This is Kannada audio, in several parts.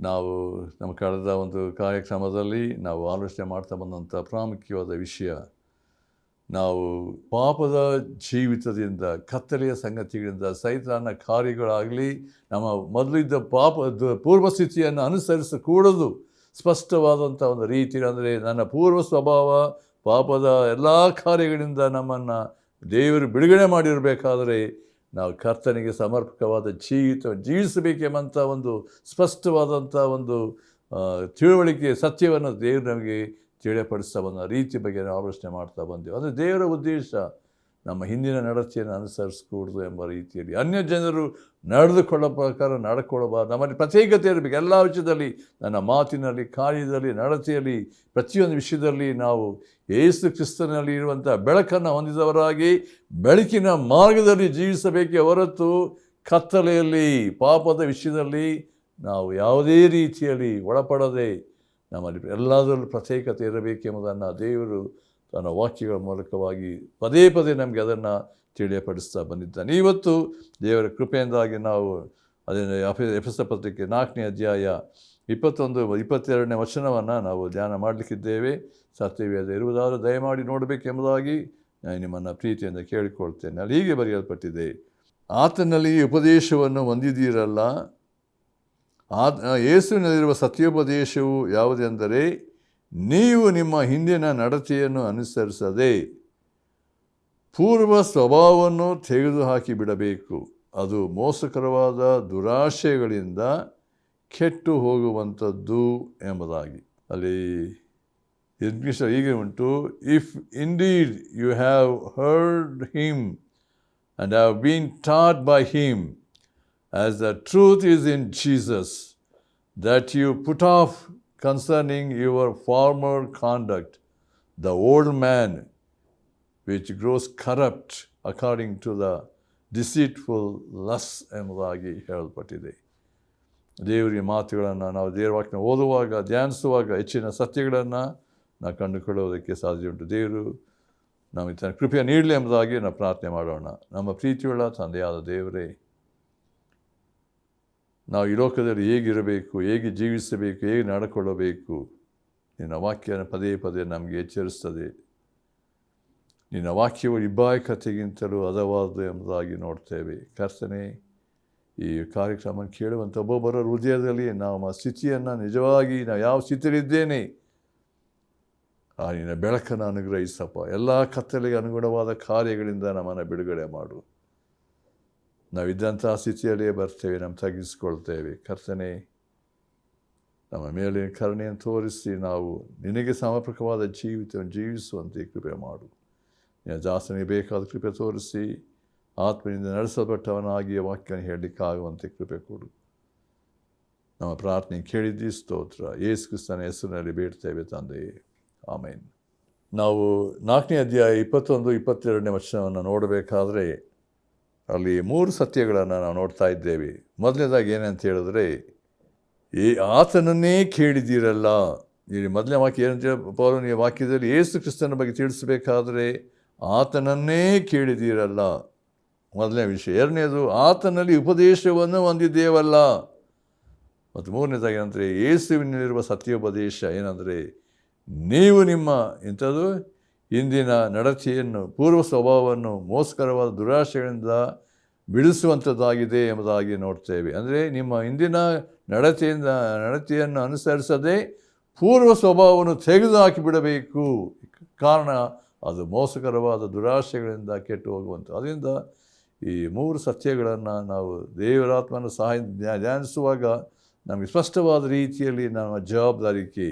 ನಾವು ನಮ್ಮ ಕಳೆದ ಒಂದು ಕಾರ್ಯಕ್ರಮದಲ್ಲಿ ನಾವು ಆಲೋಚನೆ ಮಾಡ್ತಾ ಬಂದಂಥ ಪ್ರಾಮುಖ್ಯವಾದ ವಿಷಯ, ನಾವು ಪಾಪದ ಜೀವಿತದಿಂದ, ಕತ್ತಲೆಯ ಸಂಗತಿಗಳಿಂದ, ಸೈತಾನ ಕಾರ್ಯಗಳಾಗಲಿ, ನಮ್ಮ ಮೊದಲಿದ್ದ ಪಾಪದ ಪೂರ್ವ ಸ್ಥಿತಿಯನ್ನು ಅನುಸರಿಸಕೂಡದು. ಸ್ಪಷ್ಟವಾದಂಥ ಒಂದು ರೀತಿ, ಅಂದರೆ ನನ್ನ ಪೂರ್ವ ಸ್ವಭಾವ ಪಾಪದ ಎಲ್ಲ ಕಾರ್ಯಗಳಿಂದ ನಮ್ಮನ್ನು ದೇವರು ಬಿಡುಗಡೆ ಮಾಡಿರಬೇಕಾದರೆ ನಾವು ಕರ್ತನಿಗೆ ಸಮರ್ಪಕವಾದ ಜೀವಿಸಬೇಕೆಂಬಂಥ ಒಂದು ಸ್ಪಷ್ಟವಾದಂಥ ಒಂದು ತಿಳುವಳಿಕೆ, ಸತ್ಯವನ್ನು ದೇವರು ನಮಗೆ ತಿಳಿಯಪಡಿಸ್ತಾ ಬಂದ ರೀತಿ ಬಗ್ಗೆ ನಾವು ಆಲೋಚನೆ ಮಾಡ್ತಾ ಬಂದೆವು. ಅಂದರೆ ದೇವರ ಉದ್ದೇಶ ನಮ್ಮ ಹಿಂದಿನ ನಡತೆಯನ್ನು ಅನುಸರಿಸಕೂಡದು ಎಂಬ ರೀತಿಯಲ್ಲಿ ಅನ್ಯ ಜನರು ನಡೆದುಕೊಳ್ಳೋ ಪ್ರಕಾರ ನಡ್ಕೊಳ್ಳಬಾರ್ದು. ನಮ್ಮಲ್ಲಿ ಪ್ರತ್ಯೇಕತೆ ಇರಬೇಕು. ಎಲ್ಲ ವಿಷಯದಲ್ಲಿ, ನನ್ನ ಮಾತಿನಲ್ಲಿ, ಕಾರ್ಯದಲ್ಲಿ, ನಡತೆಯಲ್ಲಿ, ಪ್ರತಿಯೊಂದು ವಿಷಯದಲ್ಲಿ ನಾವು ಯೇಸು ಕ್ರಿಸ್ತನಲ್ಲಿ ಇರುವಂಥ ಬೆಳಕನ್ನು ಹೊಂದಿದವರಾಗಿ ಬೆಳಕಿನ ಮಾರ್ಗದಲ್ಲಿ ಜೀವಿಸಬೇಕೇ ಹೊರತು ಕತ್ತಲೆಯಲ್ಲಿ, ಪಾಪದ ವಿಷಯದಲ್ಲಿ ನಾವು ಯಾವುದೇ ರೀತಿಯಲ್ಲಿ ಒಳಪಡದೆ ನಮ್ಮಲ್ಲಿ ಎಲ್ಲದರಲ್ಲೂ ಪ್ರತ್ಯೇಕತೆ ಇರಬೇಕೆಂಬುದನ್ನು ದೇವರು ತನ್ನ ವಾಕ್ಯಗಳ ಮೂಲಕವಾಗಿ ಪದೇ ಪದೇ ನಮಗೆ ಅದನ್ನು ತಿಳಿಯಪಡಿಸ್ತಾ ಬಂದಿದ್ದಾನೆ. ಇವತ್ತು ದೇವರ ಕೃಪೆಯಿಂದಾಗಿ ನಾವು ಅದನ್ನು ಎಫೆಸ ಪತ್ರಿಕೆ 4ನೇ ಅಧ್ಯಾಯ 21-22ನೇ ವಚನವನ್ನು ನಾವು ಧ್ಯಾನ ಮಾಡಲಿಕ್ಕಿದ್ದೇವೆ. ಸತ್ಯವೇದ ಇರುವುದಾದರೂ ದಯಮಾಡಿ ನೋಡಬೇಕೆಂಬುದಾಗಿ ನಾನು ನಿಮ್ಮನ್ನು ಪ್ರೀತಿಯಿಂದ ಕೇಳಿಕೊಳ್ತೇನೆ. ಅಲ್ಲಿ ಹೀಗೆ ಬರೆಯಲ್ಪಟ್ಟಿದೆ, ಆತನಲ್ಲಿ ಉಪದೇಶವನ್ನು ಹೊಂದಿದ್ದೀರಲ್ಲ. ಯೇಸುವಿನಲ್ಲಿರುವ ಸತ್ಯೋಪದೇಶವು ಯಾವುದೆಂದರೆ, ನೀವು ನಿಮ್ಮ ಹಿಂದಿನ ನಡತೆಯನ್ನು ಅನುಸರಿಸದೆ ಪೂರ್ವ ಸ್ವಭಾವವನ್ನು ತೆಗೆದುಹಾಕಿ ಬಿಡಬೇಕು. ಅದು ಮೋಸಕರವಾದ ದುರಾಶೆಗಳಿಂದ ಕೆಟ್ಟು ಹೋಗುವಂಥದ್ದು ಎಂಬುದಾಗಿ. ಅಲ್ಲಿ ಇಂಗ್ಲೀಷ್ ಹೀಗೆ ಉಂಟು, if indeed you have heard him and have been taught by him as the truth is in Jesus, that you put off concerning your former conduct the old man which grows corrupt according to the deceitful lusts ಎಂಬುದಾಗಿ ಹೇಳಲ್ಪಟ್ಟಿದೆ. ದೇವರ ಮಾತುಗಳನ್ನು ನಾವು ದೇವರ ವಾಕ್ಯನ ಓದುವಾಗ, ಧ್ಯಾನಿಸುವಾಗ ಹೆಚ್ಚಿನ ಸತ್ಯಗಳನ್ನು ನಾವು ಕಂಡುಕೊಳ್ಳುವುದಕ್ಕೆ ಸಾಧ್ಯ ಉಂಟು. ದೇವರು ನಮಗೆ ತನ್ನ ಕೃಪೆಯ ನೀಡಲಿ ಎಂಬುದಾಗಿ ನಾವು ಪ್ರಾರ್ಥನೆ ಮಾಡೋಣ. ನಮ್ಮ ಪ್ರೀತಿಯುಳ್ಳ ತಂದೆಯಾದ ದೇವರೇ, ನಾವು ಈ ಲೋಕದಲ್ಲಿ ಹೇಗಿರಬೇಕು, ಹೇಗೆ ಜೀವಿಸಬೇಕು, ಹೇಗೆ ನಡ್ಕೊಳ್ಳಬೇಕು, ನಿನ್ನ ವಾಕ್ಯನ ಪದೇ ಪದೇ ನಮಗೆ ಎಚ್ಚರಿಸ್ತದೆ. ನಿನ್ನ ವಾಕ್ಯವು ಇಬ್ಬಾಯಿಕತೆಗಿಂತಲೂ ಹದವಾದ್ದು ಎಂಬುದಾಗಿ ನೋಡ್ತೇವೆ. ಕರ್ತನೆ, ಈ ಕಾರ್ಯಕ್ರಮ ಕೇಳುವಂಥ ಒಬ್ಬೊಬ್ಬರ ಹೃದಯದಲ್ಲಿ ನಮ್ಮ ಸ್ಥಿತಿಯನ್ನು ನಿಜವಾಗಿ ನಾವು ಯಾವ ಸ್ಥಿತಿಯಲ್ಲಿದ್ದೇನೆ ಆ ನಿನ್ನ ಬೆಳಕನ್ನು ಅನುಗ್ರಹಿಸಪ್ಪ. ಎಲ್ಲ ಕತ್ತಲೆಗೆ ಅನುಗುಣವಾದ ಕಾರ್ಯಗಳಿಂದ ನಮ್ಮನ್ನು ಬಿಡುಗಡೆ ಮಾಡು. ನಾವಿದ್ದಂಥ ಸ್ಥಿತಿಯಲ್ಲಿಯೇ ಬರ್ತೇವೆ, ನಮ್ಮ ತಗ್ಗಿಸ್ಕೊಳ್ತೇವೆ. ಕರ್ತನೆ, ನಮ್ಮ ಮೇಲೆ ಕರುಣೆಯನ್ನು ತೋರಿಸಿ ನಾವು ನಿನಗೆ ಸಮರ್ಪಕವಾದ ಜೀವಿತವನ್ನು ಜೀವಿಸುವಂತೆ ಕೃಪೆ ಮಾಡು. ನಿನ್ನ ದಾಸನಿಗೆ ಬೇಕಾದ ಕೃಪೆ ತೋರಿಸಿ ಆತ್ಮನಿಂದ ನಡೆಸಲ್ಪಟ್ಟವನಾಗಿ ವಾಕ್ಯವನ್ನು ಹೇಳಲಿಕ್ಕಾಗುವಂತೆ ಕೃಪೆ ಕೊಡು. ನಮ್ಮ ಪ್ರಾರ್ಥನೆ ಕೇಳಿದ್ದೀ, ಸ್ತೋತ್ರ. ಯೇಸು ಕ್ರಿಸ್ತನ ಹೆಸರಿನಲ್ಲಿ ಬೇಡ್ತೇವೆ ತಂದೆಯೇ, ಆಮೇನ್. ನಾವು 4ನೇ ಅಧ್ಯಾಯ 21-22ನೇ ವಚನವನ್ನು ನೋಡಬೇಕಾದ್ರೆ ಅಲ್ಲಿ 3 ಸತ್ಯಗಳನ್ನು ನಾವು ನೋಡ್ತಾ ಇದ್ದೇವೆ. ಮೊದಲನೇದಾಗಿ ಏನಂತ ಹೇಳಿದ್ರೆ, ಆತನನ್ನೇ ಕೇಳಿದ್ದೀರಲ್ಲ. ಇಲ್ಲಿ ಮೊದಲನೇ ವಾಕ್ಯ ಏನಂತ ಪೌಲನ ವಾಕ್ಯದಲ್ಲಿ ಯೇಸು ಕ್ರಿಸ್ತನ ಬಗ್ಗೆ ತಿಳಿಸಬೇಕಾದ್ರೆ ಆತನನ್ನೇ ಕೇಳಿದ್ದೀರಲ್ಲ, ಮೊದಲನೇ ವಿಷಯ. ಎರಡನೇದು, ಆತನಲ್ಲಿ ಉಪದೇಶವನ್ನು ಹೊಂದಿದ್ದೇವಲ್ಲ. ಮತ್ತು ಮೂರನೇದಾಗಿ ಏನಂದರೆ, ಯೇಸುವಿನಲ್ಲಿರುವ ಸತ್ಯೋಪದೇಶ ಏನಂದರೆ, ನೀವು ನಿಮ್ಮ ಇಂಥದ್ದು ಇಂದಿನ ನಡತೆಯನ್ನು, ಪೂರ್ವ ಸ್ವಭಾವವನ್ನು ಮೋಸಕರವಾದ ದುರಾಶೆಗಳಿಂದ ಬಿಡಿಸುವಂಥದ್ದಾಗಿದೆ ಎಂಬುದಾಗಿ ನೋಡ್ತೇವೆ. ಅಂದರೆ ನಿಮ್ಮ ಇಂದಿನ ನಡತೆಯನ್ನು ಅನುಸರಿಸದೆ ಪೂರ್ವ ಸ್ವಭಾವವನ್ನು ತೆಗೆದುಹಾಕಿ ಬಿಡಬೇಕು. ಕಾರಣ ಅದು ಮೋಸಕರವಾದ ದುರಾಶೆಗಳಿಂದ ಕೆಟ್ಟು ಹೋಗುವಂಥ. ಅದರಿಂದ ಈ 3 ಸತ್ಯಗಳನ್ನು ನಾವು ದೇವರಾತ್ಮನ ಸಹಾಯ ಧ್ಯಾನಿಸುವಾಗ ನಮಗೆ ಸ್ಪಷ್ಟವಾದ ರೀತಿಯಲ್ಲಿ ನಮ್ಮ ಜವಾಬ್ದಾರಿಕೆ,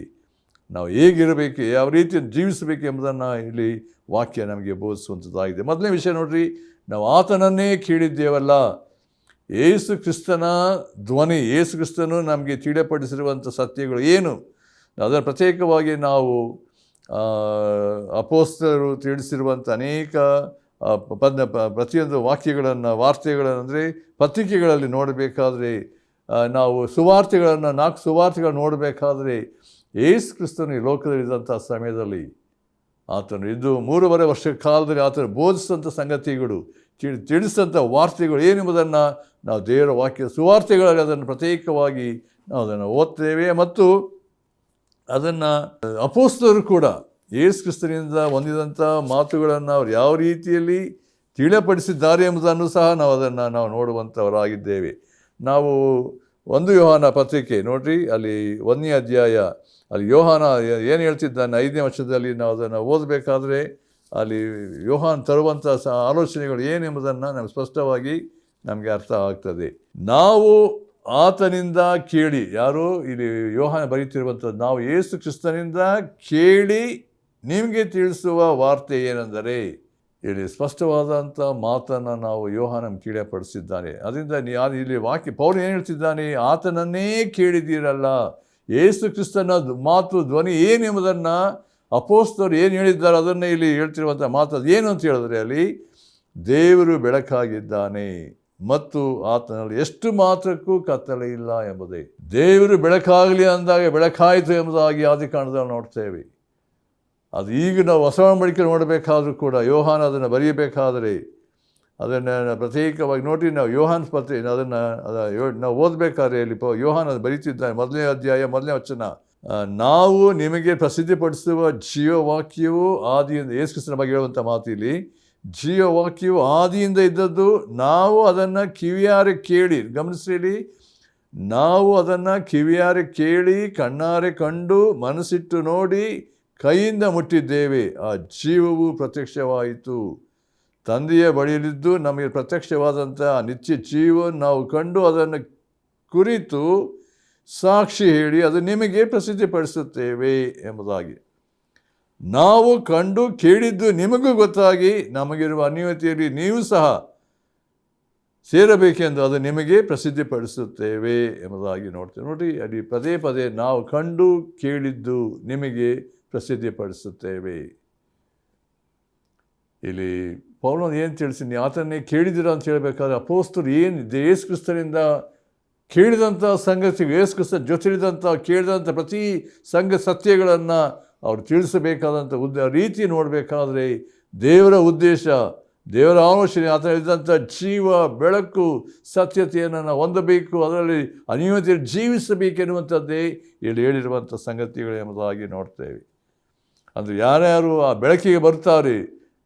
ನಾವು ಹೇಗಿರಬೇಕು, ಯಾವ ರೀತಿಯಲ್ಲಿ ಜೀವಿಸಬೇಕು ಎಂಬುದನ್ನು ಇಲ್ಲಿ ವಾಕ್ಯ ನಮಗೆ ಬೋಧಿಸುವಂಥದ್ದಾಗಿದೆ. ಮೊದಲನೇ ವಿಷಯ ನೋಡ್ರಿ, ನಾವು ಆತನನ್ನೇ ಕೇಳಿದ್ದೇವಲ್ಲ. ಯೇಸು ಕ್ರಿಸ್ತನ ಧ್ವನಿ, ಯೇಸು ಕ್ರಿಸ್ತನು ನಮಗೆ ತಿಳಿಯಪಡಿಸಿರುವಂಥ ಸತ್ಯಗಳು ಏನು, ಅದರ ಪ್ರತ್ಯೇಕವಾಗಿ ನಾವು ಅಪೋಸ್ತಲರು ತಿಳಿಸಿರುವಂಥ ಅನೇಕ ಪ್ರತಿಯೊಂದು ವಾರ್ತೆಗಳನ್ನು ಅಂದರೆ ಪತ್ರಿಕೆಗಳಲ್ಲಿ ನೋಡಬೇಕಾದ್ರೆ, ನಾವು ಸುವಾರ್ತೆಗಳನ್ನು 4 ಸುವಾರ್ತೆಗಳನ್ನು ನೋಡಬೇಕಾದ್ರೆ, ಯೇಸು ಕ್ರಿಸ್ತನು ಈ ಲೋಕದಲ್ಲಿದ್ದಂಥ ಸಮಯದಲ್ಲಿ ಆತನು ಇದ್ದು 3.5 ವರ್ಷ ಕಾಲದಲ್ಲಿ ಆತನು ಬೋಧಿಸಿದಂಥ ಸಂಗತಿಗಳು, ತಿಳಿಸಿದಂಥ ವಾರ್ತೆಗಳು ಏನೆಂಬುದನ್ನು ನಾವು ದೇವರ ವಾಕ್ಯ ಸುವಾರ್ತೆಗಳಲ್ಲಿ ಅದನ್ನು ಪ್ರತ್ಯೇಕವಾಗಿ ನಾವು ಅದನ್ನು ಓದ್ತೇವೆ. ಮತ್ತು ಅದನ್ನು ಅಪೊಸ್ತಲರು ಕೂಡ ಯೇಸು ಕ್ರಿಸ್ತನಿಂದ ಹೊಂದಿದಂಥ ಮಾತುಗಳನ್ನು ಅವ್ರು ಯಾವ ರೀತಿಯಲ್ಲಿ ತಿಳಿಯಪಡಿಸಿದ್ದಾರೆ ಎಂಬುದನ್ನು ಸಹ ನಾವು ನೋಡುವಂಥವರಾಗಿದ್ದೇವೆ. ನಾವು 1 ಯೋಹಾನ ಪತ್ರಿಕೆ ನೋಡ್ರಿ, ಅಲ್ಲಿ 1ನೇ ಅಧ್ಯಾಯ, ಅಲ್ಲಿ ಯೋಹಾನ ಏನು ಹೇಳ್ತಿದ್ದಾನೆ 5ನೇ ವರ್ಷದಲ್ಲಿ ನಾವು ಅದನ್ನು ಓದಬೇಕಾದ್ರೆ ಅಲ್ಲಿ ಯೋಹಾನ್ ತರುವಂಥ ಆಲೋಚನೆಗಳು ಏನೆಂಬುದನ್ನು ನಮಗೆ ಸ್ಪಷ್ಟವಾಗಿ ನಮಗೆ ಅರ್ಥ ಆಗ್ತದೆ. ನಾವು ಆತನಿಂದ ಕೇಳಿ, ಯಾರು ಇಲ್ಲಿ ಯೋಹಾನ ಬರೀತಿರುವಂಥದ್ದು, ನಾವು ಯೇಸು ಕ್ರಿಸ್ತನಿಂದ ಕೇಳಿ ನಿಮಗೆ ತಿಳಿಸುವ ವಾರ್ತೆ ಏನೆಂದರೆ, ಇಲ್ಲಿ ಸ್ಪಷ್ಟವಾದಂಥ ಮಾತನ್ನು ನಾವು ಯೋಹಾನ ತಿಳಿಯಪಡಿಸಿದ್ದಾನೆ. ಅದರಿಂದ ಇಲ್ಲಿ ವಾಕ್ಯ ಪೌಲ ಏನು ಹೇಳ್ತಿದ್ದಾನೆ, ಆತನನ್ನೇ ಕೇಳಿದ್ದೀರಲ್ಲ, ಯೇಸು ಕ್ರಿಸ್ತನ ಮಾತು ಧ್ವನಿ ಏನೆಂಬುದನ್ನು ಅಪೊಸ್ತಲರು ಏನು ಹೇಳಿದ್ದಾರೆ ಅದನ್ನೇ ಇಲ್ಲಿ ಹೇಳ್ತಿರುವಂಥ ಮಾತು ಅದು ಏನು ಅಂತ ಹೇಳಿದ್ರೆ, ಅಲ್ಲಿ ದೇವರು ಬೆಳಕಾಗಿದ್ದಾನೆ ಮತ್ತು ಆತನಲ್ಲಿ ಎಷ್ಟು ಮಾತ್ರಕ್ಕೂ ಕತ್ತಲೆ ಇಲ್ಲ ಎಂಬುದೇ. ದೇವರು ಬೆಳಕಾಗಲಿ ಅಂದಾಗ ಬೆಳಕಾಯಿತು ಎಂಬುದಾಗಿ ಆದಿಕಾಂಡದಲ್ಲಿ ನೋಡ್ತೇವೆ. ಅದು ಈಗ ನಾವು ಹೊಸ ಒಡಂಬಡಿಕೆ ನೋಡಬೇಕಾದ್ರೂ ಕೂಡ ಯೋಹಾನ ಅದನ್ನು ಬರೆಯಬೇಕಾದರೆ ಅದನ್ನು ಪ್ರತ್ಯೇಕವಾಗಿ ನೋಡ್ರಿ. ನಾವು ಯೋಹಾನ ಪತ್ರೆ ಅದನ್ನು ನಾವು ಓದಬೇಕಾದ್ರೆ ಇಲ್ಲಿ ಯೋಹಾನ ಬರೀತಿದ್ದಾನೆ 1ನೇ ಅಧ್ಯಾಯ 1ನೇ ವಚನ, ನಾವು ನಿಮಗೆ ಪ್ರಸಿದ್ಧಿಪಡಿಸುವ ಜೀವವಾಕ್ಯವು ಆದಿಯಿಂದ, ಯೇಸು ಕ್ರಿಸ್ತನ ಬಗ್ಗೆ ಹೇಳುವಂಥ ಮಾತು ಇಲ್ಲಿ, ಜೀವವಾಕ್ಯವು ಆದಿಯಿಂದ ಇದ್ದದ್ದು, ನಾವು ಅದನ್ನು ಕಿವಿಯಾರೆ ಕೇಳಿ, ಗಮನಿಸಿ, ನಾವು ಅದನ್ನು ಕಿವಿಯಾರೆ ಕೇಳಿ ಕಣ್ಣಾರೆ ಕಂಡು ಮನಸ್ಸಿಟ್ಟು ನೋಡಿ ಕೈಯಿಂದ ಮುಟ್ಟಿದ್ದೇವೆ, ಆ ಜೀವವು ಪ್ರತ್ಯಕ್ಷವಾಯಿತು. ತಂದೆಯ ಬಳಿಯಲ್ಲಿದ್ದು ನಮಗೆ ಪ್ರತ್ಯಕ್ಷವಾದಂಥ ನಿತ್ಯ ಜೀವವನ್ನು ನಾವು ಕಂಡು ಅದನ್ನು ಕುರಿತು ಸಾಕ್ಷಿ ಹೇಳಿ ಅದು ನಿಮಗೆ ಪ್ರಸಿದ್ಧಿಪಡಿಸುತ್ತೇವೆ ಎಂಬುದಾಗಿ. ನಾವು ಕಂಡು ಕೇಳಿದ್ದು ನಿಮಗೂ ಗೊತ್ತಾಗಿ ನಮಗಿರುವ ಅನ್ಯೋನ್ಯತೆಯಲ್ಲಿ ನೀವು ಸಹ ಸೇರಬೇಕೆಂದು ಅದು ನಿಮಗೆ ಪ್ರಸಿದ್ಧಿಪಡಿಸುತ್ತೇವೆ ಎಂಬುದಾಗಿ ನೋಡ್ತೇವೆ. ನೋಡಿ, ಅಲ್ಲಿ ಪದೇ ಪದೇ ನಾವು ಕಂಡು ಕೇಳಿದ್ದು ನಿಮಗೆ ಪ್ರಸಿದ್ಧಿಪಡಿಸುತ್ತೇವೆ. ಇಲ್ಲಿ ಪೌಲನು ಏನು ತಿಳಿಸಿ ಆತನ್ನೇ ಕೇಳಿದಿರ ಅಂತ ಹೇಳಬೇಕಾದ್ರೆ ಅಪೊಸ್ತಲರು ಏನು ಯೇಸು ಕ್ರಿಸ್ತನಿಂದ ಕೇಳಿದಂಥ ಸಂಗತಿ, ಯೇಸು ಕ್ರಿಸ್ತ ಜೊತೆಲಿದಂಥ ಕೇಳಿದಂಥ ಪ್ರತಿ ಸತ್ಯಗಳನ್ನು ಅವರು ತಿಳಿಸಬೇಕಾದಂಥ ರೀತಿ ನೋಡಬೇಕಾದ್ರೆ ದೇವರ ಉದ್ದೇಶ, ದೇವರ ಆಲೋಚನೆ, ಆತನಿದ್ದಂಥ ಜೀವ, ಬೆಳಕು, ಸತ್ಯತೆಯನ್ನು ನಾವು ಹೊಂದಬೇಕು, ಅದರಲ್ಲಿ ಅನ್ಯೋನ್ಯತೆಯಲ್ಲಿ ಜೀವಿಸಬೇಕೆನ್ನುವಂಥದ್ದೇ ಇಲ್ಲಿ ಹೇಳಿರುವಂಥ ಸಂಗತಿಗಳು ಎಂಬುದಾಗಿ ನೋಡ್ತೇವೆ. ಅಂದರೆ ಯಾರ್ಯಾರು ಆ ಬೆಳಕಿಗೆ ಬರ್ತಾರೆ,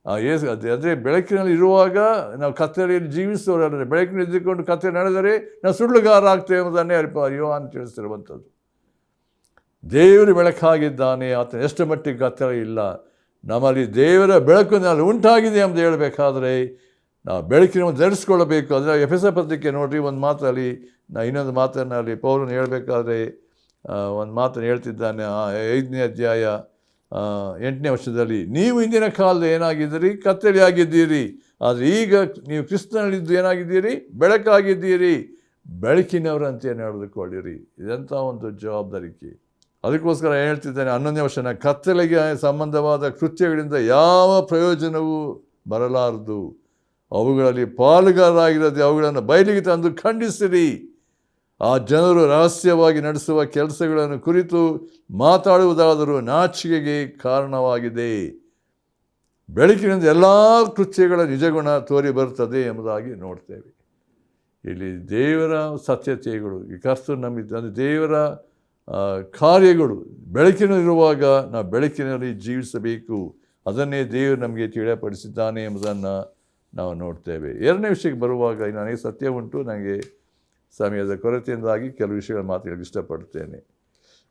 ಅಂದರೆ ಬೆಳಕಿನಲ್ಲಿ ಇರುವಾಗ ನಾವು ಕತ್ತಲೆಯಲ್ಲಿ ಜೀವಿಸುವವರಲ್ಲದೆ ಬೆಳಕಿನಲ್ಲಿ ಇದ್ದುಕೊಂಡು ಕತ್ತಲೆ ನಡೆದರೆ ನಾವು ಸುಳ್ಳುಗಾರ ಆಗ್ತೇವೆ ಎಂಬುದನ್ನೇ ಯೋಹಾನ ತಿಳಿಸಿರುವಂಥದ್ದು. ದೇವರು ಬೆಳಕಾಗಿದ್ದಾನೆ, ಆತ ಎಷ್ಟು ಮಟ್ಟಿಗೆ ಕತ್ತಲೆ ಇಲ್ಲ, ನಮ್ಮಲ್ಲಿ ದೇವರ ಬೆಳಕು ನಲ್ಲಿ ಉಂಟಾಗಿದೆ ಎಂದು ಹೇಳಬೇಕಾದ್ರೆ ನಾವು ಬೆಳಕಿನ ಧರಿಸ್ಕೊಳ್ಬೇಕು. ಅದರ ಎಫೆಸ ಪತ್ರಿಕೆ ನೋಡ್ರಿ, ಒಂದು ಮಾತಲ್ಲಿ ಇನ್ನೊಂದು ಮಾತನ್ನು ಅಲ್ಲಿ ಪೌಲನು ಹೇಳಬೇಕಾದ್ರೆ ಒಂದು ಮಾತನ್ನು ಹೇಳ್ತಿದ್ದಾನೆ 5ನೇ ಅಧ್ಯಾಯ 8ನೇ ವರ್ಷದಲ್ಲಿ, ನೀವು ಇಂದಿನ ಕಾಲದ ಏನಾಗಿದ್ದೀರಿ, ಕತ್ತಲೆಯಾಗಿದ್ದೀರಿ, ಆದರೆ ಈಗ ನೀವು ಕ್ರಿಸ್ತನಲ್ಲಿದ್ದು ಏನಾಗಿದ್ದೀರಿ, ಬೆಳಕಾಗಿದ್ದೀರಿ, ಬೆಳಕಿನವರಂತೆ ನಡೆದುಕೊಳ್ಳಿರಿ. ಇದಂಥ ಒಂದು ಜವಾಬ್ದಾರಿಕೆ. ಅದಕ್ಕೋಸ್ಕರ ಏನು ಹೇಳ್ತಿದ್ದಾನೆ 11ನೇ ವರ್ಷನ, ಕತ್ತಲೆಗೆ ಸಂಬಂಧವಾದ ಕೃತ್ಯಗಳಿಂದ ಯಾವ ಪ್ರಯೋಜನವೂ ಬರಲಾರದು, ಅವುಗಳಲ್ಲಿ ಪಾಲುಗಾರರಾಗಿರದೆ ಅವುಗಳನ್ನು ಬಯಲಿಗೆ ತಂದು ಖಂಡಿಸಿರಿ. ಆ ಜನರು ರಹಸ್ಯವಾಗಿ ನಡೆಸುವ ಕೆಲಸಗಳನ್ನು ಕುರಿತು ಮಾತಾಡುವುದಾದರೂ ನಾಚಿಕೆಗೆ ಕಾರಣವಾಗಿದೆ. ಬೆಳಕಿನಿಂದ ಎಲ್ಲ ಕೃತ್ಯಗಳ ನಿಜಗುಣ ತೋರಿ ಬರುತ್ತದೆ ಎಂಬುದಾಗಿ ನೋಡ್ತೇವೆ. ಇಲ್ಲಿ ದೇವರ ಸತ್ಯತೆಗಳು, ಈ ಕರ್ತರು ನಮಗೆ ಅಂದರೆ ದೇವರ ಕಾರ್ಯಗಳು ಬೆಳಕಿನಲ್ಲಿರುವಾಗ ನಾವು ಬೆಳಕಿನಲ್ಲಿ ಜೀವಿಸಬೇಕು. ಅದನ್ನೇ ದೇವರು ನಮಗೆ ತಿಳಿಯಪಡಿಸಿದ್ದಾನೆ ಎಂಬುದನ್ನು ನಾವು ನೋಡ್ತೇವೆ. 2ನೇ ವಿಷಯಕ್ಕೆ ಬರುವಾಗ ನನಗೆ ಸತ್ಯ ಉಂಟು, ನನಗೆ ಸಮಯದ ಕೊರತೆಯಿಂದಾಗಿ ಕೆಲವು ವಿಷಯಗಳ ಮಾತಾಡಲಿಕ್ಕೆ ಇಷ್ಟಪಡ್ತೇನೆ.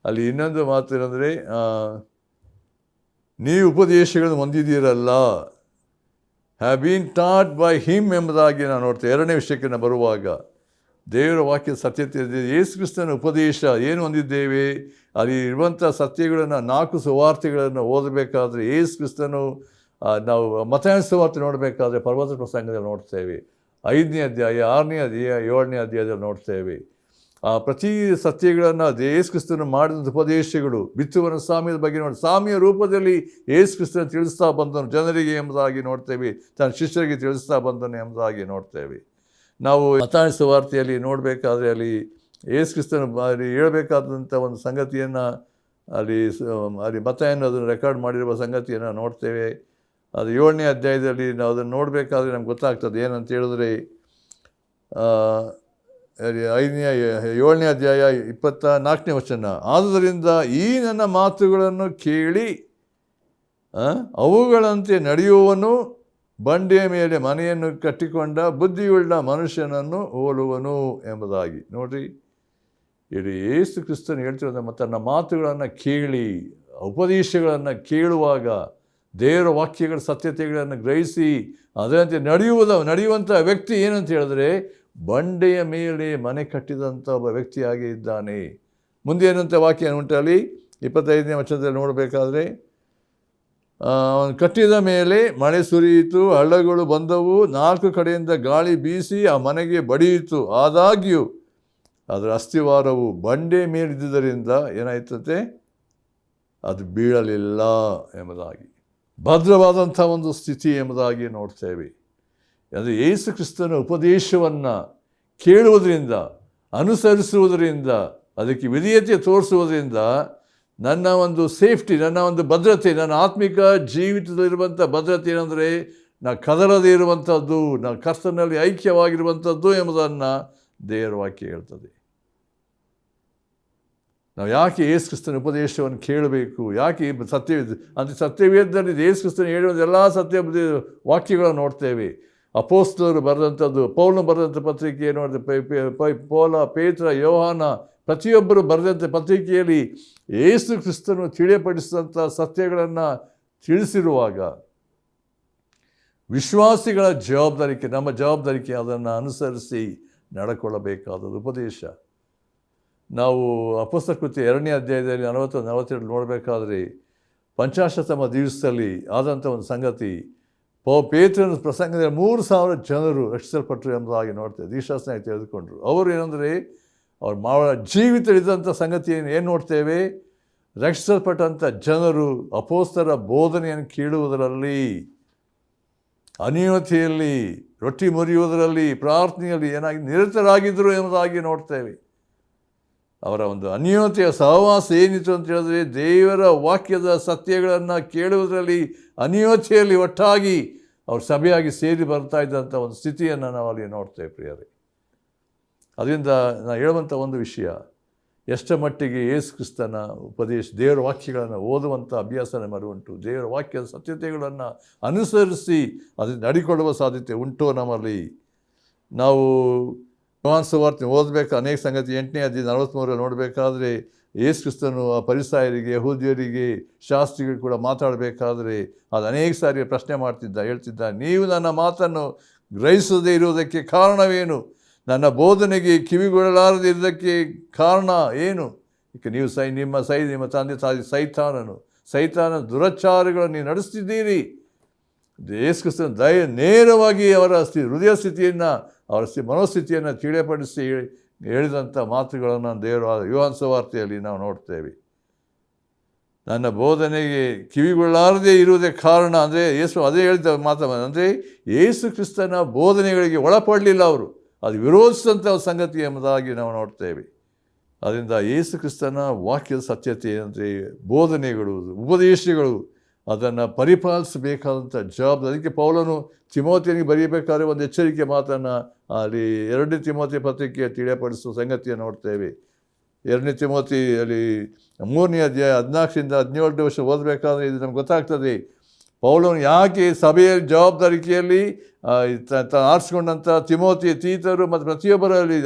ಅಲ್ಲಿ ಇನ್ನೊಂದು ಮಾತು ಏನಂದರೆ, ನೀವು ಉಪದೇಶಗಳನ್ನು ಹೊಂದಿದ್ದೀರಲ್ಲ, have been taught by him ಎಂಬುದಾಗಿ ನಾವು ನೋಡ್ತೇವೆ. 2ನೇ ವಿಷಯಕ್ಕೆ ನಾವು ಬರುವಾಗ ದೇವರ ವಾಕ್ಯದ ಸತ್ಯತೆ, ಯೇಸು ಕ್ರಿಸ್ತನ ಉಪದೇಶ ಏನು ಹೊಂದಿದ್ದೇವೆ, ಅಲ್ಲಿ ಇರುವಂಥ ಸತ್ಯಗಳನ್ನು 4 ಸುವಾರ್ತೆಗಳನ್ನು ಓದಬೇಕಾದ್ರೆ ಯೇಸು ಕ್ರಿಸ್ತನು ನಾವು ಮತ್ತಾಯ ಸುವಾರ್ತೆ ನೋಡಬೇಕಾದ್ರೆ ಪರ್ವತ ಪ್ರಸಂಗದಲ್ಲಿ ನೋಡ್ತೇವೆ, 5ನೇ ಅಧ್ಯಾಯ 6ನೇ ಅಧ್ಯಾಯ 7ನೇ ಅಧ್ಯಾಯದಲ್ಲಿ ನೋಡ್ತೇವೆ. ಆ ಪ್ರತಿ ಸತ್ಯಗಳನ್ನು ಯೇಸು ಕ್ರಿಸ್ತನು ಮಾಡಿದಂಥ ಉಪದೇಶಗಳು, ಬಿತ್ತುವನ ಸಾಮ್ಯದ ಬಗ್ಗೆ ನೋಡಿ, ಸಾಮ್ಯ ರೂಪದಲ್ಲಿ ಯೇಸು ಕ್ರಿಸ್ತನ ತಿಳಿಸ್ತಾ ಬಂದನು ಜನರಿಗೆ ಎಂಬುದಾಗಿ ನೋಡ್ತೇವೆ, ತನ್ನ ಶಿಷ್ಯರಿಗೆ ತಿಳಿಸ್ತಾ ಬಂದನು ಎಂಬುದಾಗಿ ನೋಡ್ತೇವೆ. ನಾವು ಮತ್ತಾಯ ಸುವಾರ್ತೆಯಲ್ಲಿ ನೋಡಬೇಕಾದ್ರೆ ಅಲ್ಲಿ ಯೇಸು ಕ್ರಿಸ್ತನು ಹೇಳಬೇಕಾದಂಥ ಒಂದು ಸಂಗತಿಯನ್ನು ಅಲ್ಲಿ ಮತ್ತಾಯನು ಅದನ್ನು ರೆಕಾರ್ಡ್ ಮಾಡಿರುವ ಸಂಗತಿಯನ್ನು ನೋಡ್ತೇವೆ. ಅದು 7ನೇ ಅಧ್ಯಾಯದಲ್ಲಿ ನಾವು ಅದನ್ನು ನೋಡಬೇಕಾದ್ರೆ ನಮ್ಗೆ ಗೊತ್ತಾಗ್ತದೆ. ಏನಂತ ಹೇಳಿದ್ರೆ, 7ನೇ ಅಧ್ಯಾಯ 24ನೇ ವಚನ. ಆದುದರಿಂದ ಈ ನನ್ನ ಮಾತುಗಳನ್ನು ಕೇಳಿ ಅವುಗಳಂತೆ ನಡೆಯುವವನು ಬಂಡೆಯ ಮೇಲೆ ಮನೆಯನ್ನು ಕಟ್ಟಿಕೊಂಡ ಬುದ್ಧಿಯುಳ್ಳ ಮನುಷ್ಯನನ್ನು ಹೋಲುವನು ಎಂಬುದಾಗಿ. ನೋಡ್ರಿ, ಇಲ್ಲಿ ಯೇಸು ಕ್ರಿಸ್ತನು ಹೇಳ್ತಿರೋದು, ತನ್ನ ಮಾತುಗಳನ್ನು ಕೇಳಿ, ಉಪದೇಶಗಳನ್ನು ಕೇಳುವಾಗ ದೇವರ ವಾಕ್ಯಗಳ ಸತ್ಯತೆಗಳನ್ನು ಗ್ರಹಿಸಿ ಅದರಂತೆ ನಡೆಯುವಂಥ ವ್ಯಕ್ತಿ ಏನಂತ ಹೇಳಿದ್ರೆ, ಬಂಡೆಯ ಮೇಲೆ ಮನೆ ಕಟ್ಟಿದಂಥ ಒಬ್ಬ ವ್ಯಕ್ತಿಯಾಗಿ ಇದ್ದಾನೆ. ಮುಂದೆ ಏನಂತ ವಾಕ್ಯ ಉಂಟಲ್ಲಿ 25ನೇ ವಚನದಲ್ಲಿ ನೋಡಬೇಕಾದ್ರೆ, ಅವನು ಕಟ್ಟಿದ ಮೇಲೆ ಮಳೆ ಸುರಿಯಿತು, ಹಳ್ಳಗಳು ಬಂದವು, 4 ಕಡೆಯಿಂದ ಗಾಳಿ ಬೀಸಿ ಆ ಮನೆಗೆ ಬಡಿಯಿತು. ಆದಾಗ್ಯೂ ಅದರ ಅಸ್ಥಿವಾರವು ಬಂಡೆ ಮೇಲಿದ್ದುದರಿಂದ ಏನಾಯ್ತಂತೆ, ಅದು ಬೀಳಲಿಲ್ಲ ಎಂಬುದಾಗಿ, ಭದ್ರವಾದಂಥ ಒಂದು ಸ್ಥಿತಿ ಎಂಬುದಾಗಿ ನೋಡ್ತೇವೆ. ಅಂದರೆ ಯೇಸು ಕ್ರಿಸ್ತನ ಉಪದೇಶವನ್ನು ಕೇಳುವುದರಿಂದ, ಅನುಸರಿಸುವುದರಿಂದ, ಅದಕ್ಕೆ ವಿಧೇಯತೆ ತೋರಿಸುವುದರಿಂದ ನನ್ನ ಒಂದು ಸೇಫ್ಟಿ, ನನ್ನ ಒಂದು ಭದ್ರತೆ, ನನ್ನ ಆತ್ಮಿಕ ಜೀವಿತದಲ್ಲಿರುವಂಥ ಭದ್ರತೆ ಏನಂದರೆ, ನಾನು ಕದಲದೇ ಇರುವಂಥದ್ದು, ನಾನು ಕರ್ತನಲ್ಲಿ ಐಕ್ಯವಾಗಿರುವಂಥದ್ದು ಎಂಬುದನ್ನು ದೇವರ ವಾಕ್ಯ ಹೇಳ್ತದೆ. ನಾವು ಯಾಕೆ ಯೇಸು ಕ್ರಿಸ್ತನ ಉಪದೇಶವನ್ನು ಕೇಳಬೇಕು, ಯಾಕೆ ಸತ್ಯವೇದದಲ್ಲಿ ಯೇಸು ಕ್ರಿಸ್ತನ ಹೇಳುವಂಥ ಎಲ್ಲ ಸತ್ಯ ವಾಕ್ಯಗಳನ್ನು ನೋಡ್ತೇವೆ. ಅಪೋಸ್ತಲರು ಬರೆದಂಥದ್ದು, ಪೌಲನು ಬರೆದಂಥ ಪತ್ರಿಕೆ ನೋಡಿದೆ, ಪೌಲ, ಪೇತ್ರ, ಯೋಹಾನ ಪ್ರತಿಯೊಬ್ಬರು ಬರೆದಂಥ ಪತ್ರಿಕೆಯಲ್ಲಿ ಯೇಸು ಕ್ರಿಸ್ತನು ತಿಳಿಯಪಡಿಸಿದಂಥ ಸತ್ಯಗಳನ್ನು ತಿಳಿಸಿರುವಾಗ ವಿಶ್ವಾಸಿಗಳ ಜವಾಬ್ದಾರಿಕೆ, ನಮ್ಮ ಜವಾಬ್ದಾರಿಕೆ ಅದನ್ನು ಅನುಸರಿಸಿ ನಡ್ಕೊಳ್ಳಬೇಕಾದದ್ದು ಉಪದೇಶ. ನಾವು ಅಪೊಸ್ತಲ ಕೃತ್ಯ 2ನೇ ಅಧ್ಯಾಯದಲ್ಲಿ 40-42 ನೋಡಬೇಕಾದ್ರೆ, ಪಂಚಾಶತ್ತಮ ದಿವಸದಲ್ಲಿ ಆದಂಥ ಒಂದು ಸಂಗತಿ, ಪೇತ್ರನ ಪ್ರಸಂಗದಲ್ಲಿ 3,000 ಜನರು ರಕ್ಷಿಸಲ್ಪಟ್ಟರು ಎಂಬುದಾಗಿ ನೋಡ್ತೇವೆ. ದೀಕ್ಷಾಸ್ನಾನ ತೆಗೆದುಕೊಂಡ್ರು. ಅವರು ಏನಂದರೆ, ಅವ್ರ ಜೀವಿತವಿದ್ದಂಥ ಸಂಗತಿಯನ್ನು ಏನು ನೋಡ್ತೇವೆ, ರಕ್ಷಿಸಲ್ಪಟ್ಟಂಥ ಜನರು ಅಪೊಸ್ತಲರ ಬೋಧನೆಯನ್ನು ಕೇಳುವುದರಲ್ಲಿ, ಅನ್ಯೋನ್ಯತೆಯಲ್ಲಿ, ರೊಟ್ಟಿ ಮುರಿಯುವುದರಲ್ಲಿ, ಪ್ರಾರ್ಥನೆಯಲ್ಲಿ ಏನಾಗಿ ನಿರತರಾಗಿದ್ದರು ಎಂಬುದಾಗಿ ನೋಡ್ತೇವೆ. ಅವರ ಒಂದು ಅನ್ಯೋನ್ಯತೆಯ ಸಹವಾಸ ಏನಿತ್ತು ಅಂತ ಹೇಳಿದ್ರೆ, ದೇವರ ವಾಕ್ಯದ ಸತ್ಯಗಳನ್ನು ಕೇಳುವುದರಲ್ಲಿ, ಅನ್ಯೋನ್ಯತೆಯಲ್ಲಿ ಒಟ್ಟಾಗಿ ಅವ್ರು ಸಭೆಯಾಗಿ ಸೇರಿ ಬರ್ತಾ ಇದ್ದಂಥ ಒಂದು ಸ್ಥಿತಿಯನ್ನು ನಾವು ಅಲ್ಲಿ ನೋಡ್ತೇವೆ ಪ್ರಿಯರೇ. ಅದರಿಂದ ನಾನು ಹೇಳುವಂಥ ಒಂದು ವಿಷಯ, ಎಷ್ಟರ ಮಟ್ಟಿಗೆ ಯೇಸು ಕ್ರಿಸ್ತನ ಉಪದೇಶ, ದೇವರ ವಾಕ್ಯಗಳನ್ನು ಓದುವಂಥ ಅಭ್ಯಾಸ ನಮ್ಮಲ್ಲಿ ದೇವರ ವಾಕ್ಯದ ಸತ್ಯತೆಗಳನ್ನು ಅನುಸರಿಸಿ ಅದನ್ನು ನಡಿಕೊಳ್ಳುವ ಸಾಧ್ಯತೆ ಉಂಟು ನಮ್ಮಲ್ಲಿ. ನಾವು ಯೋಹಾನ ಸುವಾರ್ತೆ ಓದಬೇಕು, ಅನೇಕ ಸಂಗತಿ 8ನೇ ಅಧ್ಯಾಯ 43 ನೋಡಬೇಕಾದ್ರೆ, ಯೇಸು ಕ್ರಿಸ್ತನು ಆ ಫರಿಸಾಯರಿಗೆ, ಯಹೂದ್ಯರಿಗೆ, ಶಾಸ್ತ್ರಿಗಳು ಕೂಡ ಮಾತಾಡಬೇಕಾದ್ರೆ ಅದು ಅನೇಕ ಸಾರಿ ಪ್ರಶ್ನೆ ಹೇಳ್ತಿದ್ದ, ನೀವು ನನ್ನ ಮಾತನ್ನು ಗ್ರಹಿಸದೇ ಇರುವುದಕ್ಕೆ ಕಾರಣವೇನು? ನನ್ನ ಬೋಧನೆಗೆ ಕಿವಿಗೊಳ್ಳಲಾರದೆ ಇರೋದಕ್ಕೆ ಕಾರಣ ಏನು? ಈಗ ನೀವು ನಿಮ್ಮ ತಂದೆ ತಾಯಿ ಸೈತಾನ ದುರಚಾರಗಳನ್ನು ನೀವು ನಡೆಸ್ತಿದ್ದೀರಿ. ಯೇಸು ಕ್ರಿಸ್ತನ ನೇರವಾಗಿ ಅವರ ಹೃದಯ ಸ್ಥಿತಿಯನ್ನು, ಅವರ ಮನೋಸ್ಥಿತಿಯನ್ನು ತಿಳಿಯಪಡಿಸಿ ಹೇಳಿದಂಥ ಮಾತುಗಳನ್ನು ದೇವರ ಯೋಹಾನ ಸುವಾರ್ತೆಯಲ್ಲಿ ನಾವು ನೋಡ್ತೇವೆ. ನನ್ನ ಬೋಧನೆಗೆ ಕಿವಿಗೊಳ್ಳಾರದೇ ಇರುವುದೇ ಕಾರಣ ಅಂದರೆ, ಯೇಸು ಅದೇ ಹೇಳಿದ ಅಂದರೆ ಯೇಸು ಕ್ರಿಸ್ತನ ಬೋಧನೆಗಳಿಗೆ ಒಳಪಡಲಿಲ್ಲ ಅವರು, ಅದು ವಿರೋಧಿಸಿದಂಥ ಸಂಗತಿ ಎಂಬುದಾಗಿ ನಾವು ನೋಡ್ತೇವೆ. ಅದರಿಂದ ಯೇಸು ಕ್ರಿಸ್ತನ ವಾಕ್ಯದ ಸತ್ಯತೆ ಅಂದರೆ ಬೋಧನೆಗಳು, ಉಪದೇಶಗಳು, ಅದನ್ನು ಪರಿಪಾಲಿಸಬೇಕಾದಂಥ ಜವಾಬ್ದಾರಿ. ಅದಕ್ಕೆ ಪೌಲನು ತಿಮೋತಿಯನಿಗೆ ಬರೆಯಬೇಕಾದ್ರೆ ಒಂದು ಎಚ್ಚರಿಕೆ ಮಾತನ್ನು ಅಲ್ಲಿ 2ನೇ ತಿಮೋತಿ ಪತ್ರಿಕೆ ತಿಳಿಯಪಡಿಸುವ ಸಂಗತಿಯನ್ನು ನೋಡ್ತೇವೆ. 2ನೇ ತಿಮೋತಿ ಅಲ್ಲಿ 3ನೇ ಅಧ್ಯಾಯ 14-17 ವರ್ಷ ಓದಬೇಕಾದ್ರೆ ಇದು ನಮ್ಗೆ ಗೊತ್ತಾಗ್ತದೆ. ಪೌಲನು ಯಾಕೆ ಸಭೆಯ ಜವಾಬ್ದಾರಿಕೆಯಲ್ಲಿ ಆರಿಸಿಕೊಂಡಂಥ ತಿಮೋತಿ, ತೀತರು ಮತ್ತು ಪ್ರತಿಯೊಬ್ಬರಲ್ಲಿ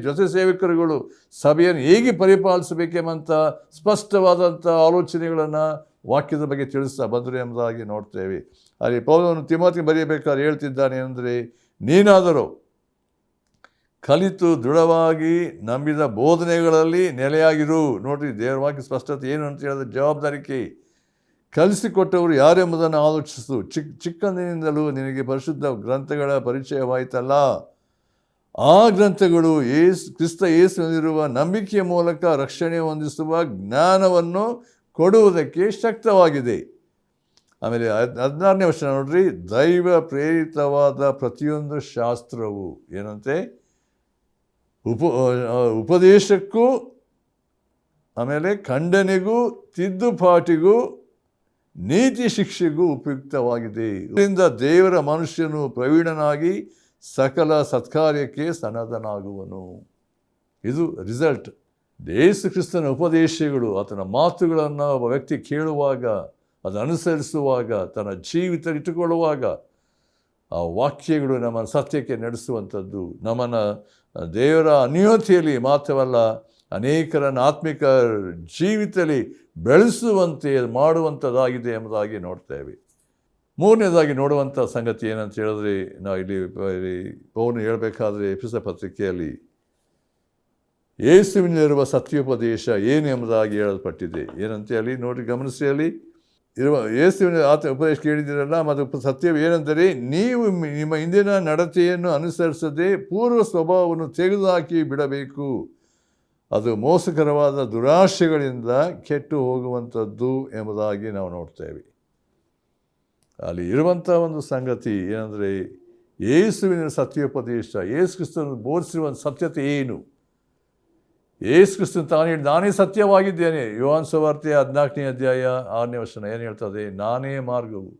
ಜೊತೆ ಸೇವಕರುಗಳು ಸಭೆಯನ್ನು ಹೇಗೆ ಪರಿಪಾಲಿಸಬೇಕೆಂಬಂಥ ಸ್ಪಷ್ಟವಾದಂಥ ಆಲೋಚನೆಗಳನ್ನು ವಾಕ್ಯದ ಬಗ್ಗೆ ತಿಳಿಸ್ತಾ ಬಂದರು ಎಂಬುದಾಗಿ ನೋಡ್ತೇವೆ. ಅಲ್ಲಿ ಪೌಲನು ತಿಮೋತಿಗೆ ಬರೆಯಬೇಕಾದ್ರೆ ಹೇಳ್ತಿದ್ದಾನೆ ಅಂದರೆ, ನೀನಾದರೂ ಕಲಿತು ದೃಢವಾಗಿ ನಂಬಿದ ಬೋಧನೆಗಳಲ್ಲಿ ನೆಲೆಯಾಗಿರು. ನೋಡಿರಿ, ದೇವರ ವಾಕ್ಯ ಸ್ಪಷ್ಟತೆ ಏನು ಅಂತ ಹೇಳಿದ್ರೆ ಜವಾಬ್ದಾರಿಕೆ. ಕಲಿಸಿಕೊಟ್ಟವರು ಯಾರೆಂಬುದನ್ನು ಆಲೋಚಿಸು. ಚಿಕ್ಕಂದಿನಿಂದಲೂ ನಿನಗೆ ಪರಿಶುದ್ಧ ಗ್ರಂಥಗಳ ಪರಿಚಯವಾಯಿತಲ್ಲ. ಆ ಗ್ರಂಥಗಳು ಕ್ರಿಸ್ತ ಯೇಸುವಿನಲ್ಲಿರುವ ನಂಬಿಕೆಯ ಮೂಲಕ ರಕ್ಷಣೆ ಹೊಂದಿಸುವ ಜ್ಞಾನವನ್ನು ಕೊಡುವುದಕ್ಕೆ ಶಕ್ತವಾಗಿದೆ. ಆಮೇಲೆ 16ನೇ ವಚನ ನೋಡ್ರಿ, ದೈವ ಪ್ರೇರಿತವಾದ ಪ್ರತಿಯೊಂದು ಶಾಸ್ತ್ರವು ಏನಂತೆ ಉಪದೇಶಕ್ಕೂ ಆಮೇಲೆ ಖಂಡನೆಗೂ ತಿದ್ದುಪಾಟಿಗೂ ನೀತಿ ಶಿಕ್ಷೆಗೂ ಉಪಯುಕ್ತವಾಗಿದೆ. ಇದರಿಂದ ದೇವರ ಮನುಷ್ಯನು ಪ್ರವೀಣನಾಗಿ ಸಕಲ ಸತ್ಕಾರ್ಯಕ್ಕೆ ಸನ್ನದ್ಧನಾಗುವನು. ಇದು ರಿಸಲ್ಟ್. ಯೇಸು ಕ್ರಿಸ್ತನ ಉಪದೇಶಗಳು, ಆತನ ಮಾತುಗಳನ್ನು ಒಬ್ಬ ವ್ಯಕ್ತಿ ಕೇಳುವಾಗ, ಅದನ್ನು ಅನುಸರಿಸುವಾಗ, ತನ್ನ ಜೀವಿತ ಇಟ್ಟುಕೊಳ್ಳುವಾಗ ಆ ವಾಕ್ಯಗಳು ನಮ್ಮನ್ನು ಸತ್ಯಕ್ಕೆ ನಡೆಸುವಂಥದ್ದು, ನಮ್ಮನ್ನು ದೇವರ ಅನ್ಯೋನ್ಯತೆಯಲ್ಲಿ ಮಾತ್ರವಲ್ಲ ಅನೇಕರನ್ನು ಆತ್ಮಿಕ ಜೀವಿತದಲ್ಲಿ ಬೆಳೆಸುವಂತೆ ಮಾಡುವಂಥದ್ದಾಗಿದೆ ಎಂಬುದಾಗಿ ನೋಡ್ತೇವೆ. ಮೂರನೇದಾಗಿ ನೋಡುವಂಥ ಸಂಗತಿ ಏನಂತ ಹೇಳಿದ್ರೆ, ನಾವು ಇಲ್ಲಿ ಪೌಲನು ಹೇಳಬೇಕಾದ್ರೆ ಎಫೆಸ ಪತ್ರಿಕೆಯಲ್ಲಿ ಯೇಸುವಿನಲ್ಲಿರುವ ಸತ್ಯೋಪದೇಶ ಏನು ಎಂಬುದಾಗಿ ಹೇಳಲ್ಪಟ್ಟಿದೆ. ಏನಂತ ಹೇಳಿ ನೋಡಿ, ಗಮನಿಸಿ. ಅಲ್ಲಿ ಇರುವ ಯೇಸುವಿನ ಆತ ಉಪದೇಶ ಕೇಳಿದಿರಲ್ಲ, ಮತ್ತು ಸತ್ಯವು ಏನೆಂದರೆ, ನೀವು ನಿಮ್ಮ ಹಿಂದಿನ ನಡತೆಯನ್ನು ಅನುಸರಿಸದೆ ಪೂರ್ವ ಸ್ವಭಾವವನ್ನು ತೆಗೆದುಹಾಕಿ ಬಿಡಬೇಕು. ಅದು ಮೋಸಕರವಾದ ದುರಾಶೆಗಳಿಂದ ಕೆಟ್ಟು ಹೋಗುವಂಥದ್ದು ಎಂಬುದಾಗಿ ನಾವು ನೋಡ್ತೇವೆ. ಅಲ್ಲಿ ಇರುವಂಥ ಒಂದು ಸಂಗತಿ ಏನಂದರೆ, ಯೇಸುವಿನ ಸತ್ಯೋಪದೇಶ, ಯೇಸು ಕ್ರಿಸ್ತನು ಬೋಧಿಸಿರುವ ಸತ್ಯತೆ ಏನು? ಯೇಸು ಕ್ರಿಸ್ತನು ತಾನು ಹೇಳಿ, ನಾನೇ ಸತ್ಯವಾಗಿದ್ದೇನೆ. ಯೋಹಾನ ಸುವಾರ್ತೆ 14ನೇ ಅಧ್ಯಾಯ 6ನೇ ವಚನ ಏನು ಹೇಳ್ತದೆ? ನಾನೇ ಮಾರ್ಗವು,